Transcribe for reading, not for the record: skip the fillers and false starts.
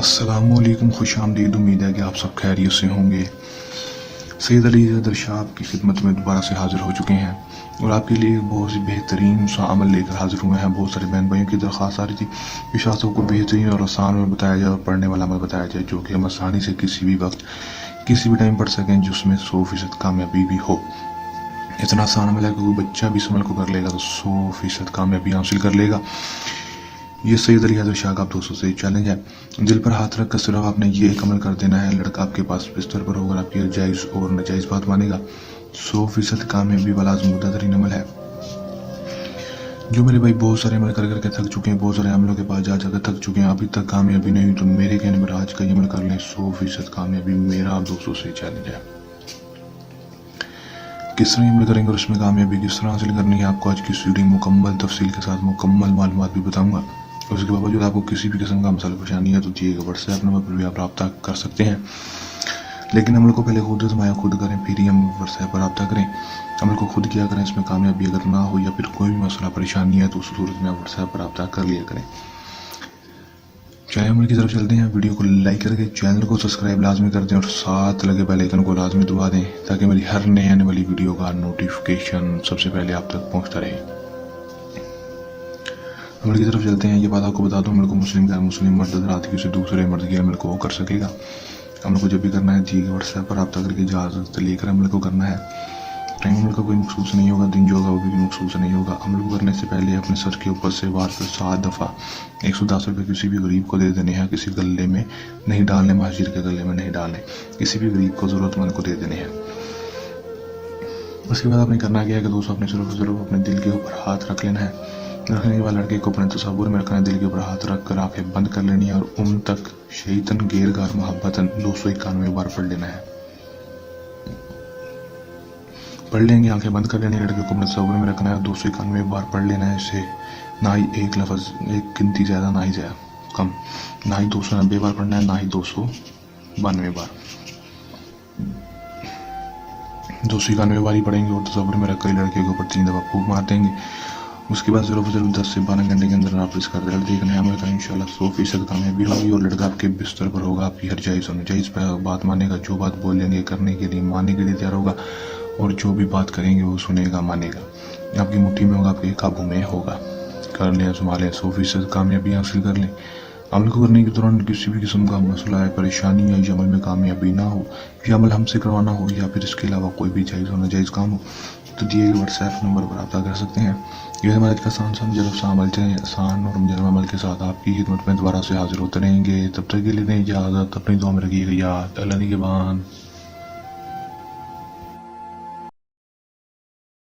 السلام علیکم، خوش آمدید۔ امید ہے کہ آپ سب خیریت سے ہوں گے۔ سید علی زیدر شاہ آپ کی خدمت میں دوبارہ سے حاضر ہو چکے ہیں اور آپ کے لیے بہت سی بہترین سا عمل لے کر حاضر ہوئے ہیں۔ بہت سارے بہن بھائیوں کی درخواست آ رہی تھی کہ شاہ صاحب کو بہترین اور آسان میں بتایا جائے اور پڑھنے والا عمل بتایا جائے جو کہ ہم آسانی سے کسی بھی وقت کسی بھی ٹائم پڑھ سکیں، جس میں 100% کامیابی بھی ہو۔ اتنا آسان عمل ہے کہ کوئی بچہ بھی اس عمل کو کر لے گا تو 100% کامیابی حاصل کر لے گا۔ یہ سید علی حضرت شاہ کا آپ دوستوں سے چیلنج ہے۔ دل پر ہاتھ رکھ کر صرف آپ نے یہ ایک عمل کر دینا ہے۔ لڑکا آپ کے پاس بستر پر ہوگا، آپ کی جائز اور ناجائز بات مانے گا۔ 100% کامیابی والا آزمودہ ترین عمل ہے جو میرے بھائی بہت سارے عمل کر کے تھک چکے ہیں، بہت سارے عملوں کے پاس جا کر تھک چکے ہیں، ابھی تک کامیابی نہیں، تو میرے کہنے پر آج کا یہ عمل کر لیں۔ 100% کامیابی میرا آپ دوستوں سے چیلنج ہے۔ کس طرح عمل کریں گے اور اس میں کامیابی کس طرح حاصل کرنی ہے، آپ کو آج کی اس ویڈیو مکمل تفصیل کے ساتھ مکمل معلومات بھی بتاؤں گا۔ اس کے باوجود آپ کو کسی بھی قسم کا مسئلہ پریشانی ہے تو دیے گا واٹس ایپ نمبر پر بھی آپ رابطہ کر سکتے ہیں، لیکن عمل کو پہلے خود آزمایا خود کریں، پھر ہی ہم واٹس ایپ پر رابطہ کریں۔ عمل کو خود کیا کریں، اس میں کامیابی اگر نہ ہو یا پھر کوئی بھی مسئلہ پریشانی ہے تو اس صورت میں واٹس ایپ پر رابطہ کر لیا کریں۔ چلیں عمل کی طرف چلتے ہیں۔ ویڈیو کو لائک کر کے چینل کو سبسکرائب لازمی کر دیں اور ساتھ لگے بیل آئیکن کو لازمی دبا دیں تاکہ میری ہر نئے آنے والی ویڈیو کا نوٹیفیکیشن سب سے پہلے آپ تک پہنچتا رہے۔ عمل کی طرف چلتے ہیں۔ یہ بات آپ کو بتا دوں، عمل کو مسلم غیر مسلم مرد حضرات کسی دوسرے مرد کے عمل کو کر سکے گا۔ عمل کو جب بھی کرنا ہے دیے گئے واٹس ایپ پر رابطہ کر کے اجازت لے کر عمل کو کرنا ہے۔ ٹائم عمل کا کوئی مخصوص نہیں ہوگا، دن جو ہوگا وہ بھی مخصوص نہیں ہوگا۔ عمل کو کرنے سے پہلے اپنے سر کے اوپر سے وار پر 7 دفعہ 110 روپے کسی بھی غریب کو دے دینے ہیں، کسی گلے میں نہیں ڈالنے، مہاجر کے گلے میں نہیں ڈالنے، کسی بھی غریب کو ضرورت مند کو دے دینے ہیں۔ اس کے بعد آپ نے کرنا کیا ہے کہ دوستوں اپنے صرف اپنے دل کے اوپر ہاتھ رکھ لینا ہے۔ رکھنے کے بعد لڑکے کو اپنے تصور میں رکھنا ہے، دل کے اوپر ہاتھ رکھ کر آنکھیں بند کر لینی ہے اور ان تک شیطن غیر گار محبتاً 291 بار پڑھ لینا ہے۔ پڑھ لیں گے، آنکھیں بند کر لینی ہے، لڑکے کو اپنے تصور میں رکھنا ہے، 291 بار پڑھ لینا ہے۔ اسے نہ ہی ایک لفظ، ایک گنتی زیادہ نہ ہی زیادہ کم، نہ ہی 290 بار پڑھنا ہے، نہ ہی 292 بار، 291 بار ہی پڑھیں گے اور تصور میں رکھ کر لڑکے کے اوپر 3 دفعہ پھونک مار دیں گے۔ اس کے بعد صرف 10 سے 12 گھنٹے کے اندر آپ اس کا رزلٹ دیکھنا ہے۔ عمل کا انشاءاللہ 100% کامیابی ہوگی اور لڑکا آپ کے بستر پر ہوگا، آپ کی ہر جائز اور ناجائز بات مانے گا، جو بات بولیں گے کرنے کے لیے ماننے کے لیے تیار ہوگا اور جو بھی بات کریں گے وہ سنے گا مانے گا، آپ کی مٹھی میں ہوگا، آپ کے قابو میں ہوگا۔ کر لیں، آزما لیں، 100% کامیابی حاصل کر لیں۔ عمل کو کرنے کے دوران کسی بھی قسم کا مسئلہ ہے، پریشانی ہے، یا عمل میں کامیابی نہ ہو یا عمل ہم سے کروانا ہو یا پھر اس کے علاوہ کوئی بھی جائز اور ناجائز کام ہو تو دیے گئے واٹس ایپ نمبر پر رابطہ کر سکتے ہیں۔ یہ ہمارے کا آسان آسان اور مجرم عمل کے ساتھ آپ کی خدمت میں دوبارہ سے حاضر ہوتے رہیں گے۔ تب تک کے لیے دیں اجازت، اپنی دعا میں رکھیے گا یاد۔ اللہ نگہبان۔